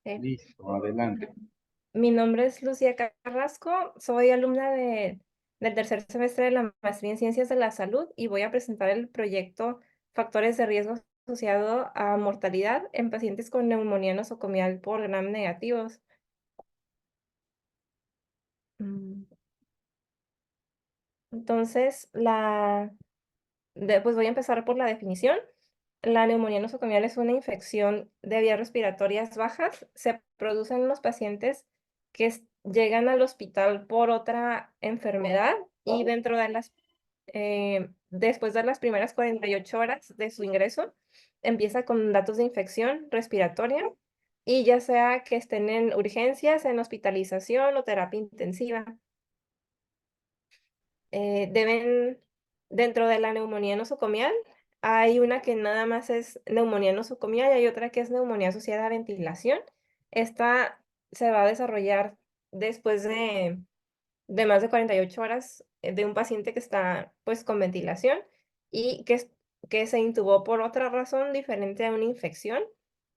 Listo, adelante. Mi nombre es Lucía Carrasco, soy alumna del tercer semestre de la maestría en Ciencias de la Salud y voy a presentar el proyecto Factores de riesgo asociado a mortalidad en pacientes con neumonía nosocomial por gram negativos. Mm, Entonces, pues voy a empezar por la definición. La neumonía nosocomial es una infección de vías respiratorias bajas. Se produce en los pacientes que llegan al hospital por otra enfermedad y después de las primeras 48 horas de su ingreso, empieza con datos de infección respiratoria y ya sea que estén en urgencias, en hospitalización o terapia intensiva. Deben, dentro de la neumonía nosocomial, hay una que nada más es neumonía nosocomial y hay otra que es neumonía asociada a ventilación. Esta se va a desarrollar después de más de 48 horas de un paciente que está pues con ventilación y que se intubó por otra razón diferente a una infección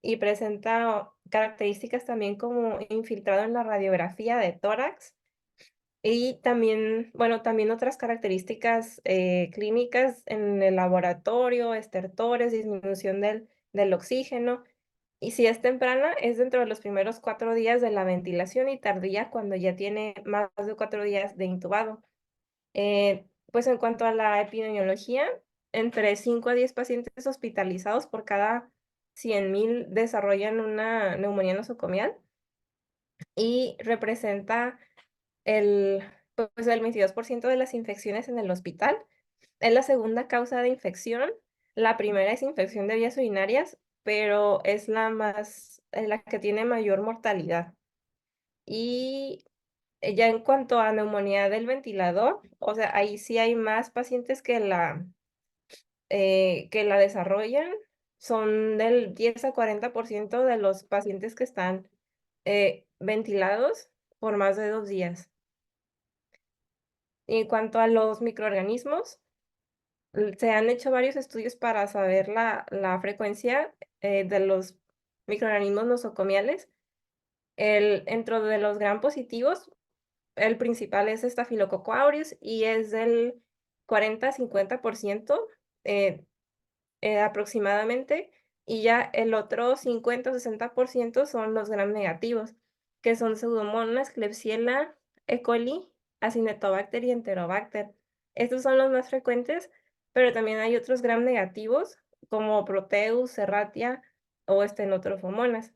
y presenta características también como infiltrado en la radiografía de tórax y también, bueno, también otras características clínicas en el laboratorio, estertores, disminución del oxígeno. Y si es temprana, es dentro de los primeros 4 días de la ventilación y tardía cuando ya tiene más de 4 días de intubado. Pues en cuanto a la epidemiología, entre 5 a 10 pacientes hospitalizados por cada 100.000 desarrollan una neumonía nosocomial y representa el, pues el 22% de las infecciones en el hospital. Es la segunda causa de infección. La primera es infección de vías urinarias, pero es la que tiene mayor mortalidad. Y ya en cuanto a neumonía del ventilador, o sea, ahí sí hay más pacientes que la desarrollan. Son del 10 a 40% de los pacientes que están ventilados por más de 2 días. Y en cuanto a los microorganismos, se han hecho varios estudios para saber la frecuencia de los microorganismos nosocomiales. Dentro de los gram positivos, el principal es Staphylococcus aureus y es del 40 a 50% eh, aproximadamente, y ya el otro 50 o 60% son los gram negativos, que son Pseudomonas, Klebsiella, E. coli, Acinetobacter y Enterobacter. Estos son los más frecuentes, pero también hay otros gram negativos, como Proteus, Serratia o Stenotrofomonas.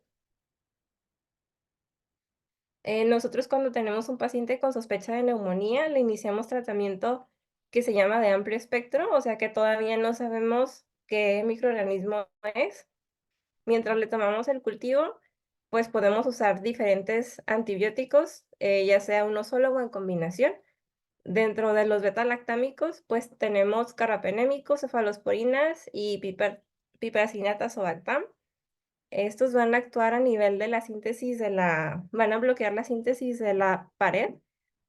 Nosotros cuando tenemos un paciente con sospecha de neumonía, le iniciamos tratamiento que se llama de amplio espectro, o sea que todavía no sabemos qué microorganismo es. Mientras le tomamos el cultivo, pues podemos usar diferentes antibióticos, ya sea uno solo o en combinación. Dentro de los beta-lactámicos, pues tenemos carbapenémicos, cefalosporinas y piperacinatas o Bactam. Estos van a actuar a nivel de la síntesis van a bloquear la síntesis de la pared,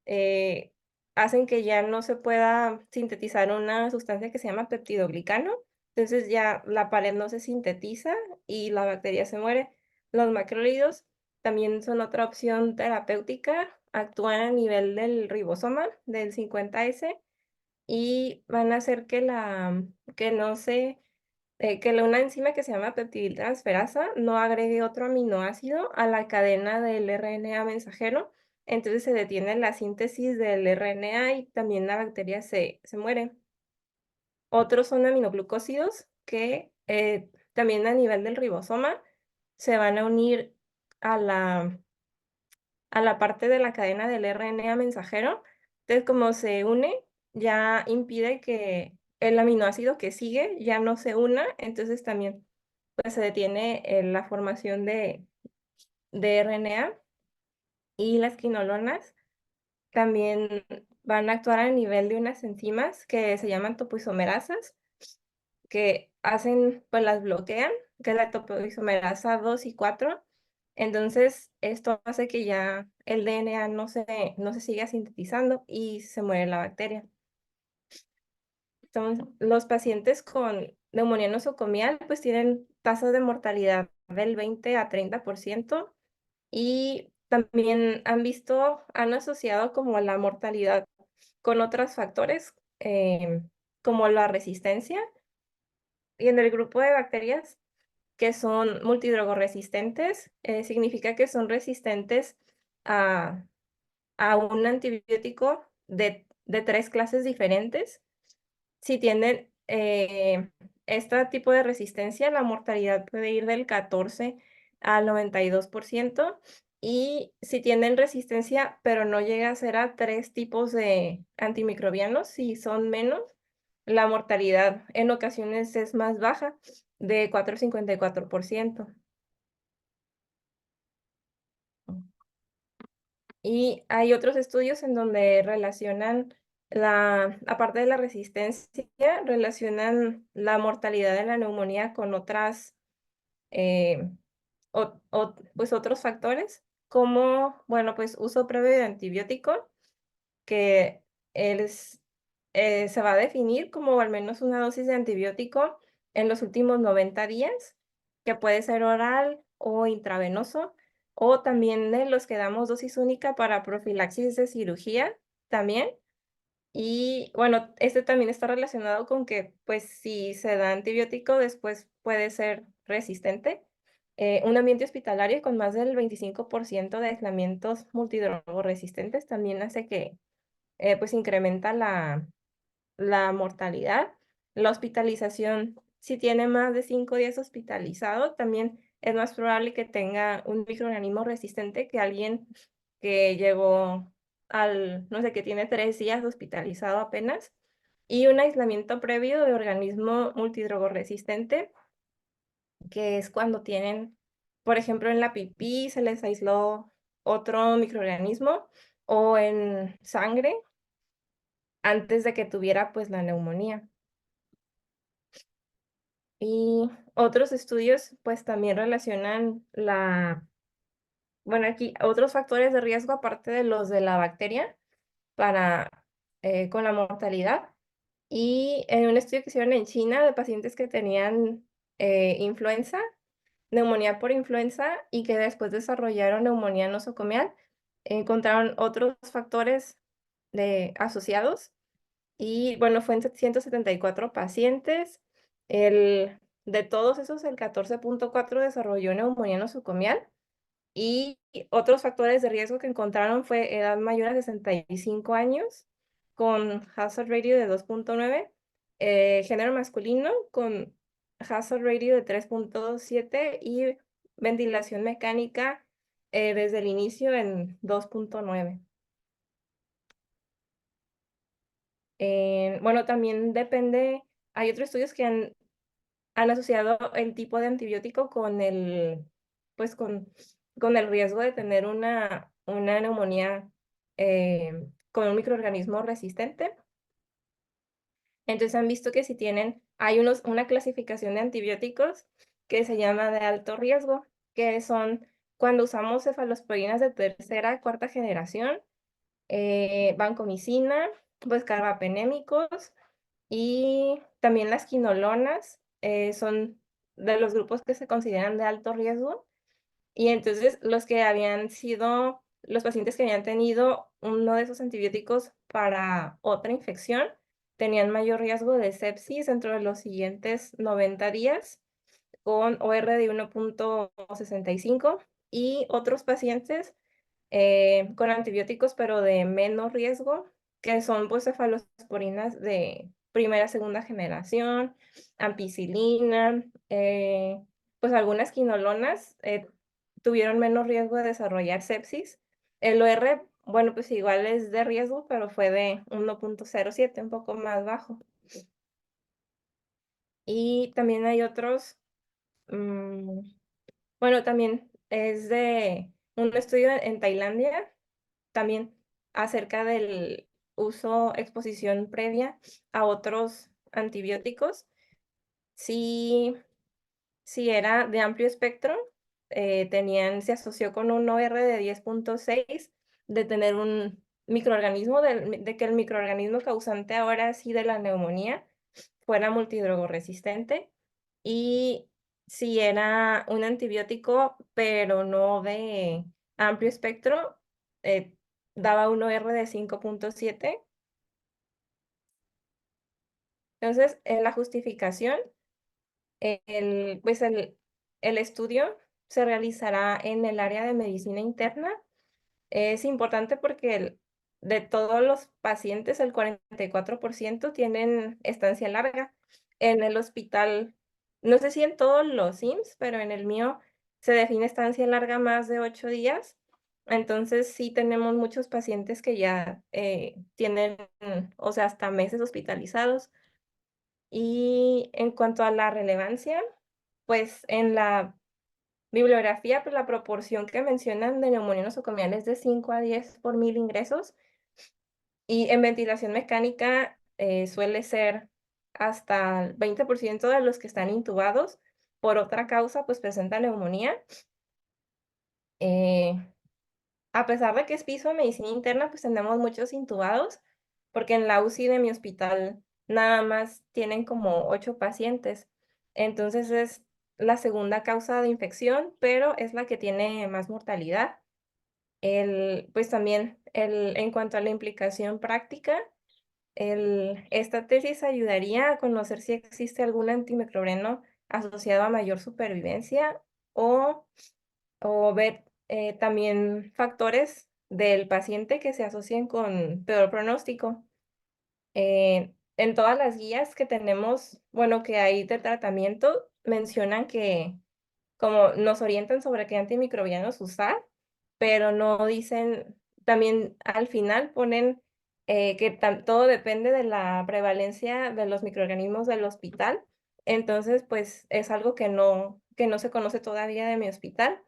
eh, hacen que ya no se pueda sintetizar una sustancia que se llama peptidoglicano, entonces ya la pared no se sintetiza y la bacteria se muere. Los macrólidos también son otra opción terapéutica, actúan a nivel del ribosoma, del 50S, y van a hacer que no se una enzima que se llama peptidiltransferasa no agregue otro aminoácido a la cadena del RNA mensajero, entonces se detiene la síntesis del RNA y también la bacteria se muere. Otros son aminoglucósidos que también a nivel del ribosoma se van a unir a la parte de la cadena del RNA mensajero. Entonces, como se une, ya impide que el aminoácido que sigue ya no se una, entonces también pues se detiene la formación de RNA, y las quinolonas también van a actuar a nivel de unas enzimas que se llaman topoisomerasas, que pues las bloquean, que es la topoisomerasa 2 y 4. Entonces, esto hace que ya el DNA no se siga sintetizando y se muere la bacteria. Entonces, los pacientes con neumonía nosocomial pues tienen tasas de mortalidad del 20 a 30%. Y también han asociado como la mortalidad con otros factores, como la resistencia. Y en el grupo de bacterias que son multidrogoresistentes, significa que son resistentes a, a un antibiótico de 3 clases diferentes. Si tienen este tipo de resistencia, la mortalidad puede ir del 14 al 92%. Y si tienen resistencia, pero no llega a ser a 3 tipos de antimicrobianos, si son menos, la mortalidad en ocasiones es más baja, de 4,54%. Y hay otros estudios en donde relacionan aparte de la resistencia, relacionan la mortalidad de la neumonía con otras, eh, pues otros factores, como, bueno, pues uso previo de antibiótico, que se va a definir como al menos una dosis de antibiótico en los últimos 90 días, que puede ser oral o intravenoso, o también de los que damos dosis única para profilaxis de cirugía también. Y bueno, este también está relacionado con que, pues, si se da antibiótico, después puede ser resistente. Un ambiente hospitalario con más del 25% de aislamientos multidrogoresistentes también hace que pues incrementa la mortalidad. La hospitalización, si tiene más de 5 días hospitalizado, también es más probable que tenga un microorganismo resistente que alguien que llegó no sé, que tiene 3 días hospitalizado apenas. Y un aislamiento previo de organismo multidrogoresistente, que es cuando tienen, por ejemplo, en la pipí se les aisló otro microorganismo, o en sangre antes de que tuviera, pues, la neumonía. Y otros estudios, pues, también relacionan bueno, aquí otros factores de riesgo, aparte de los de la bacteria, para, con la mortalidad. Y en un estudio que hicieron en China de pacientes que tenían, influenza, neumonía por influenza, y que después desarrollaron neumonía nosocomial, encontraron otros factores asociados. Y bueno, fue en 174 pacientes. De todos esos, el 14,4 desarrolló neumonía nosocomial. Y otros factores de riesgo que encontraron fue edad mayor a 65 años, con hazard ratio de 2,9, género masculino con hazard ratio de 3,7 y ventilación mecánica desde el inicio en 2,9. Bueno, también depende, hay otros estudios que han asociado el tipo de antibiótico pues con el riesgo de tener una neumonía con un microorganismo resistente. Entonces han visto que hay una clasificación de antibióticos que se llama de alto riesgo, que son cuando usamos cefalosporinas de tercera, cuarta generación, vancomicina, pues carbapenémicos, y también las quinolonas son de los grupos que se consideran de alto riesgo. Y entonces los pacientes que habían tenido uno de esos antibióticos para otra infección tenían mayor riesgo de sepsis dentro de los siguientes 90 días con OR de 1,65, y otros pacientes con antibióticos, pero de menos riesgo, que son pues cefalosporinas de primera, segunda generación, ampicilina, pues algunas quinolonas tuvieron menos riesgo de desarrollar sepsis. El OR, bueno, pues igual es de riesgo, pero fue de 1,07, un poco más bajo. Y también hay otros, mm, bueno, también es de un estudio en Tailandia, también acerca del exposición previa a otros antibióticos. Sí, sí era de amplio espectro, se asoció con un OR de 10,6 de tener un microorganismo, de que el microorganismo causante ahora sí de la neumonía fuera multidrogoresistente. Y si era un antibiótico, pero no de amplio espectro, eh, daba 1R de 5.7. Entonces, en la justificación, pues el estudio se realizará en el área de medicina interna. Es importante porque de todos los pacientes, el 44% tienen estancia larga en el hospital. No sé si en todos los IMSS, pero en el mío se define estancia larga más de 8 días. Entonces, sí tenemos muchos pacientes que ya tienen, o sea, hasta meses hospitalizados. Y en cuanto a la relevancia, pues en la bibliografía, pues la proporción que mencionan de neumonía nosocomial es de 5 a 10 por 1000 ingresos, y en ventilación mecánica suele ser hasta el 20% de los que están intubados por otra causa, pues presentan neumonía. Eh, a pesar de que es piso de medicina interna, pues tenemos muchos intubados, porque en la UCI de mi hospital nada más tienen como 8 pacientes. Entonces es la segunda causa de infección, pero es la que tiene más mortalidad. Pues también en cuanto a la implicación práctica, esta tesis ayudaría a conocer si existe algún antimicrobiano asociado a mayor supervivencia o, o ver también factores del paciente que se asocien con peor pronóstico. En todas las guías que tenemos, bueno, que hay de tratamiento, mencionan que como nos orientan sobre qué antimicrobianos usar, pero no dicen, también al final ponen que todo depende de la prevalencia de los microorganismos del hospital. Entonces, pues es algo que no se conoce todavía de mi hospital.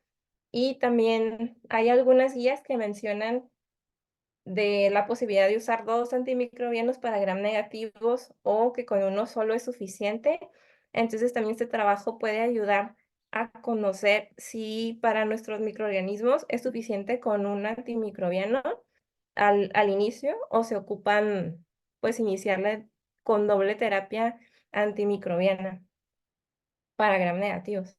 Y también hay algunas guías que mencionan de la posibilidad de usar 2 antimicrobianos para gram negativos o que con uno solo es suficiente. Entonces, también este trabajo puede ayudar a conocer si para nuestros microorganismos es suficiente con un antimicrobiano al inicio o se ocupan, pues, iniciarle con doble terapia antimicrobiana para gram negativos.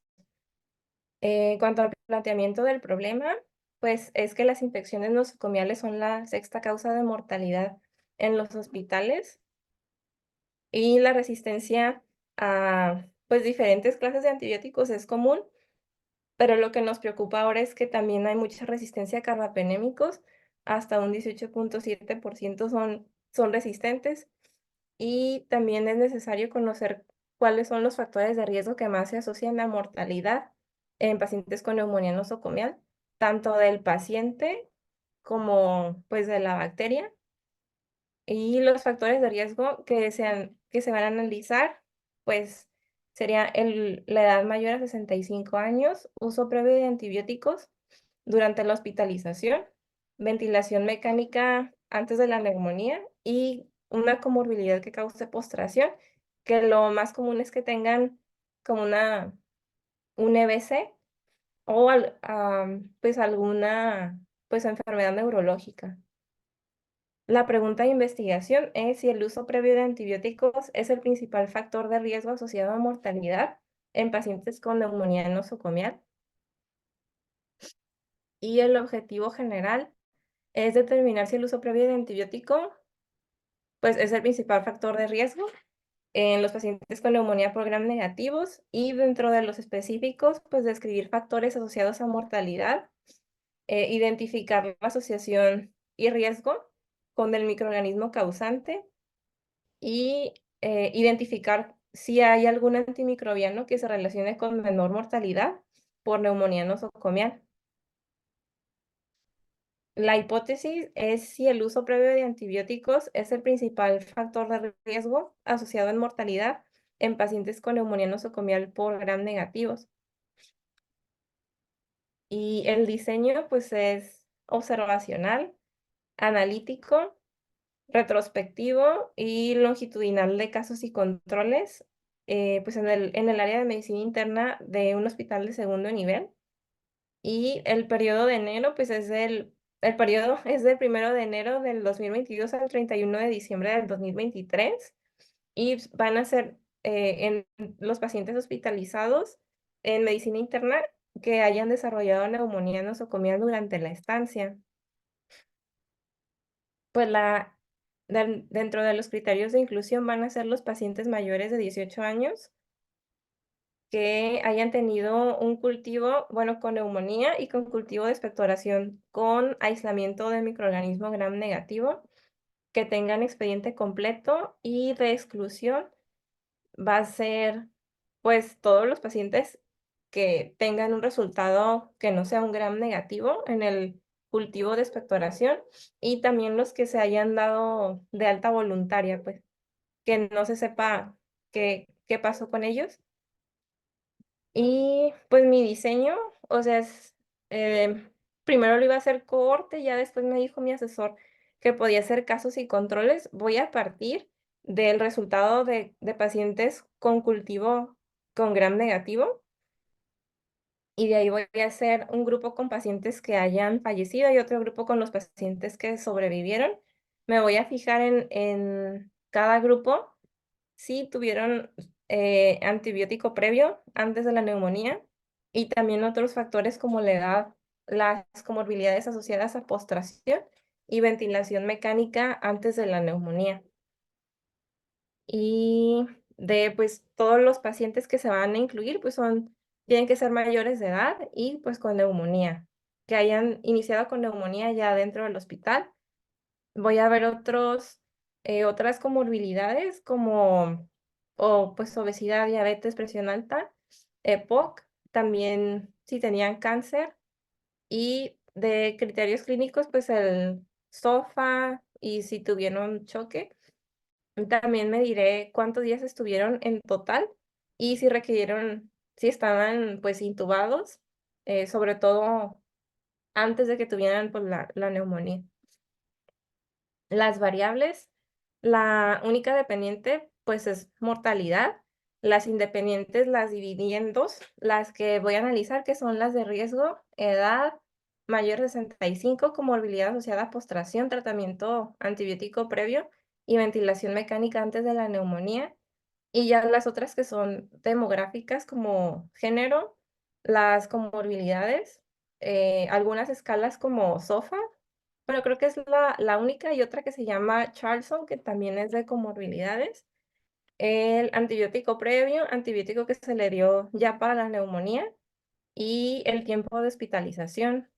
En cuanto al planteamiento del problema, pues es que las infecciones nosocomiales son la sexta causa de mortalidad en los hospitales y la resistencia a pues diferentes clases de antibióticos es común, pero lo que nos preocupa ahora es que también hay mucha resistencia a carbapenémicos, hasta un 18.7% son resistentes. Y también es necesario conocer cuáles son los factores de riesgo que más se asocian a mortalidad en pacientes con neumonía nosocomial, tanto del paciente como, pues, de la bacteria. Y los factores de riesgo que se van a analizar, pues, sería la edad mayor a 65 años, uso previo de antibióticos durante la hospitalización, ventilación mecánica antes de la neumonía y una comorbilidad que cause postración, que lo más común es que tengan como un EBC o pues alguna, pues, enfermedad neurológica. La pregunta de investigación es si el uso previo de antibióticos es el principal factor de riesgo asociado a mortalidad en pacientes con neumonía nosocomial. Y el objetivo general es determinar si el uso previo de antibiótico, pues, es el principal factor de riesgo en los pacientes con neumonía por gram negativos y dentro de los específicos, pues, describir factores asociados a mortalidad, identificar la asociación y riesgo con el microorganismo causante y identificar si hay algún antimicrobiano que se relacione con menor mortalidad por neumonía nosocomial. La hipótesis es si el uso previo de antibióticos es el principal factor de riesgo asociado en mortalidad en pacientes con neumonía nosocomial por gram negativos. Y el diseño, pues, es observacional, analítico, retrospectivo y longitudinal de casos y controles, pues, en el área de medicina interna de un hospital de segundo nivel. Y el periodo de enero, pues, el periodo es del 1 de enero del 2022 al 31 de diciembre del 2023, y van a ser, en los pacientes hospitalizados en medicina interna que hayan desarrollado neumonía nosocomial durante la estancia. Pues dentro de los criterios de inclusión van a ser los pacientes mayores de 18 años que hayan tenido un cultivo, bueno, con neumonía y con cultivo de expectoración con aislamiento de microorganismo gram negativo, que tengan expediente completo, y de exclusión va a ser, pues, todos los pacientes que tengan un resultado que no sea un gram negativo en el cultivo de expectoración, y también los que se hayan dado de alta voluntaria, pues, que no se sepa qué pasó con ellos. Y, pues, mi diseño, o sea, primero lo iba a hacer cohorte, ya después me dijo mi asesor que podía hacer casos y controles. Voy a partir del resultado de pacientes con cultivo con gram negativo, y de ahí voy a hacer un grupo con pacientes que hayan fallecido y otro grupo con los pacientes que sobrevivieron. Me voy a fijar en cada grupo si tuvieron, antibiótico previo antes de la neumonía, y también otros factores como la edad, las comorbilidades asociadas a postración y ventilación mecánica antes de la neumonía. Y pues, todos los pacientes que se van a incluir, pues, tienen que ser mayores de edad y, pues, con neumonía, que hayan iniciado con neumonía ya dentro del hospital. Voy a ver otras comorbilidades como, pues, obesidad, diabetes, presión alta, EPOC, también si tenían cáncer, y de criterios clínicos, pues, el SOFA y si tuvieron choque. También me diré cuántos días estuvieron en total y si estaban, pues, intubados, sobre todo antes de que tuvieran, pues, la neumonía. Las variables, la única dependiente, pues, es mortalidad. Las independientes las dividí en 2, las que voy a analizar, que son las de riesgo, edad, mayor de 65, comorbilidad asociada a postración, tratamiento antibiótico previo y ventilación mecánica antes de la neumonía. Y ya las otras que son demográficas, como género, las comorbilidades, algunas escalas como SOFA, pero creo que es la única, y otra que se llama Charlson, que también es de comorbilidades. El antibiótico previo, antibiótico que se le dio ya para la neumonía, y el tiempo de hospitalización.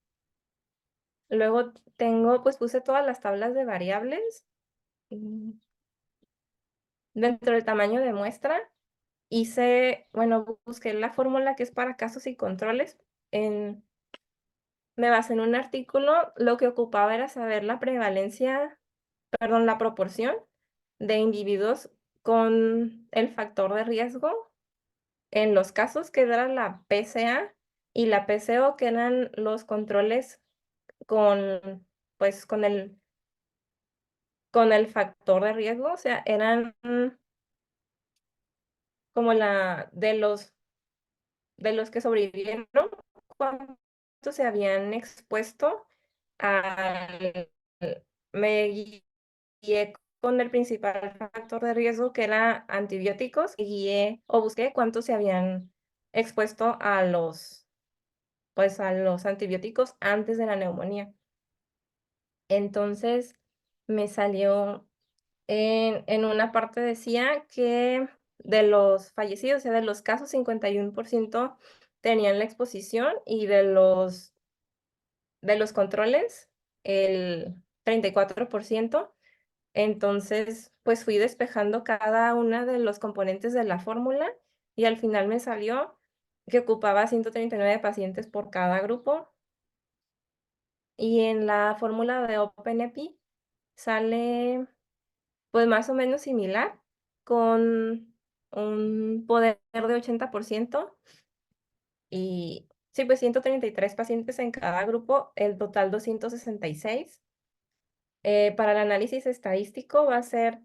Luego pues puse todas las tablas de variables, mm, dentro del tamaño de muestra. Bueno, busqué la fórmula que es para casos y controles. Me basé en un artículo, lo que ocupaba era saber la proporción de individuos con el factor de riesgo en los casos, que era la PCA, y la PCO, que eran los controles con, pues, con el factor de riesgo. O sea, eran como de los que sobrevivieron, cuántos se habían expuesto al me guié con el principal factor de riesgo, que era antibióticos, y busqué cuántos se habían expuesto a los antibióticos antes de la neumonía. Entonces, me salió en una parte decía que de los fallecidos, o sea, de los casos, 51% tenían la exposición, y de los controles, el 34%. Entonces, pues, fui despejando cada una de los componentes de la fórmula, y al final me salió que ocupaba 139 pacientes por cada grupo. Y en la fórmula de OpenEpi sale, pues, más o menos similar, con un poder de 80%, y sí, pues, 133 pacientes en cada grupo, el total 266. Para el análisis estadístico va a ser,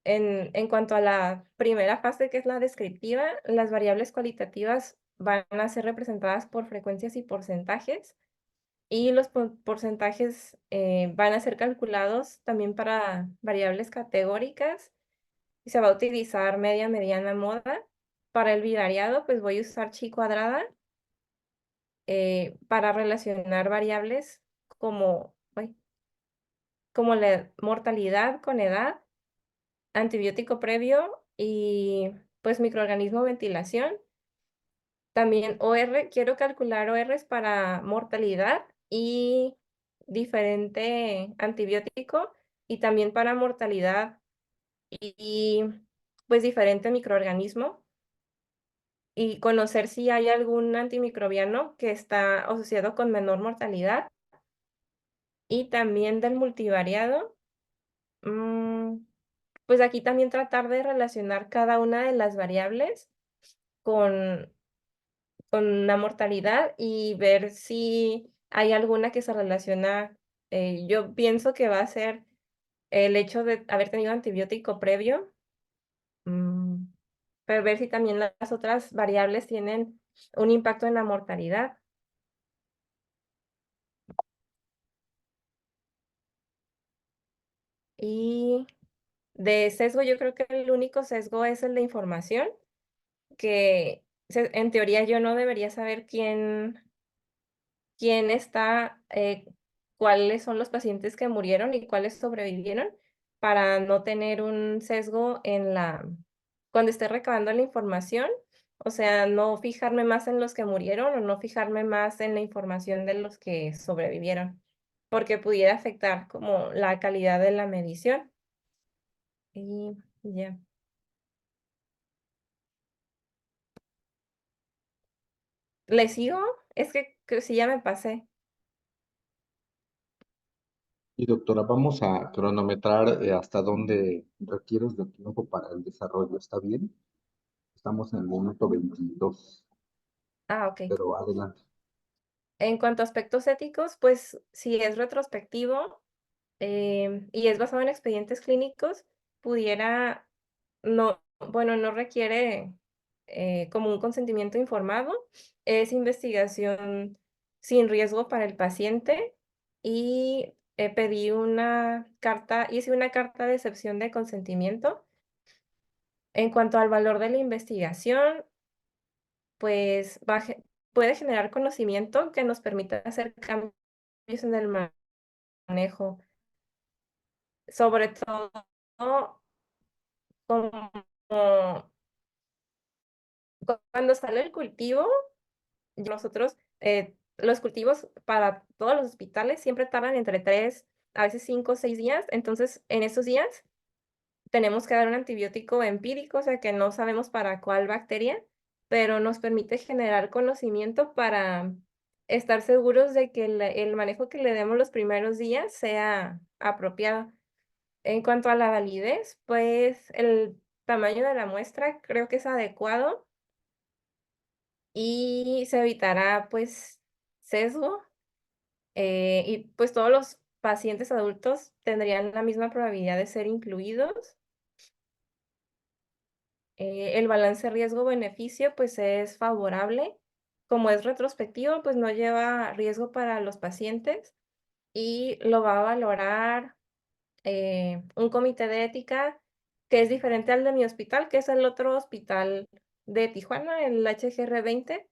en cuanto a la primera fase, que es la descriptiva, las variables cualitativas van a ser representadas por frecuencias y porcentajes, y los porcentajes van a ser calculados también para variables categóricas, y se va a utilizar media, mediana, moda. para el bivariado, pues voy a usar chi cuadrada para relacionar variables como, ay, como la mortalidad con edad, antibiótico previo y pues microorganismo ventilación. También OR, quiero calcular ORs para mortalidad y diferente antibiótico y también para mortalidad y pues diferente microorganismo y conocer si hay algún antimicrobiano que está asociado con menor mortalidad y también del multivariado. mm, pues aquí también tratar de relacionar cada una de las variables con la mortalidad y ver si hay alguna que se relaciona, yo pienso que va a ser el hecho de haber tenido antibiótico previo, mm, pero ver si también las otras variables tienen un impacto en la mortalidad. Y de sesgo, yo creo que el único sesgo es el de información, que en teoría yo no debería saber quién está, cuáles son los pacientes que murieron y cuáles sobrevivieron, para no tener un sesgo cuando esté recabando la información, o sea, no fijarme más en los que murieron o no fijarme más en la información de los que sobrevivieron, porque pudiera afectar como la calidad de la medición. Y ya. ¿Le sigo? Es que sí ya me pasé. Y doctora, vamos a cronometrar hasta dónde requieres de tiempo para el desarrollo. ¿Está bien? Estamos en el minuto 22, Ah, ok. pero adelante. En cuanto a aspectos éticos, pues si es retrospectivo, y es basado en expedientes clínicos, pudiera, no, bueno, no requiere como un consentimiento informado, es investigación sin riesgo para el paciente y hice una carta de excepción de consentimiento. En cuanto al valor de la investigación, pues puede generar conocimiento que nos permita hacer cambios en el manejo, sobre todo como cuando sale el cultivo, nosotros, los cultivos para todos los hospitales siempre tardan entre 3, a veces 5 o 6 días. Entonces, en esos días tenemos que dar un antibiótico empírico, o sea, que no sabemos para cuál bacteria, pero nos permite generar conocimiento para estar seguros de que el manejo que le demos los primeros días sea apropiado. En cuanto a la validez, pues el tamaño de la muestra creo que es adecuado y se evitará, pues, sesgo, y pues todos los pacientes adultos tendrían la misma probabilidad de ser incluidos. El balance riesgo-beneficio, pues, es favorable. Como es retrospectivo, pues, no lleva riesgo para los pacientes y lo va a valorar, un comité de ética que es diferente al de mi hospital, que es el otro hospital de Tijuana, el HGR 20.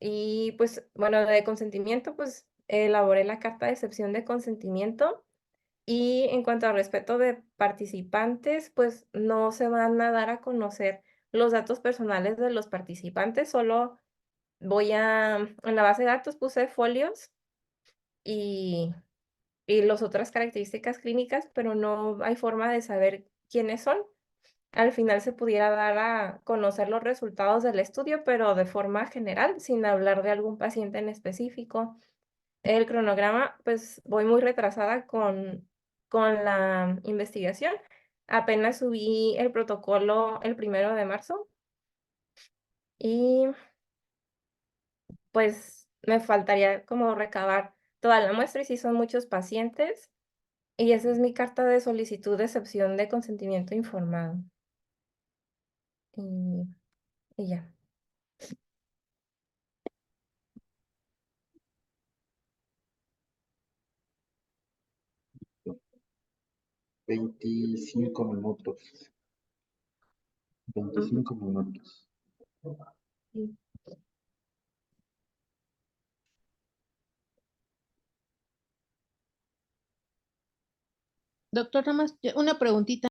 Y, pues, bueno, de consentimiento, pues, elaboré la carta de excepción de consentimiento. Y en cuanto al respeto de participantes, pues, no se van a dar a conocer los datos personales de los participantes, solo en la base de datos puse folios y las otras características clínicas, pero no hay forma de saber quiénes son. Al final se pudiera dar a conocer los resultados del estudio, pero de forma general, sin hablar de algún paciente en específico. El cronograma, pues voy muy retrasada con la investigación. Apenas subí el protocolo el 1 de marzo y pues me faltaría como recabar toda la muestra y si son muchos pacientes. Y esa es mi carta de solicitud de excepción de consentimiento informado. Y, y ya. 25 minutos. 25 minutos. Doctor, nada más una preguntita.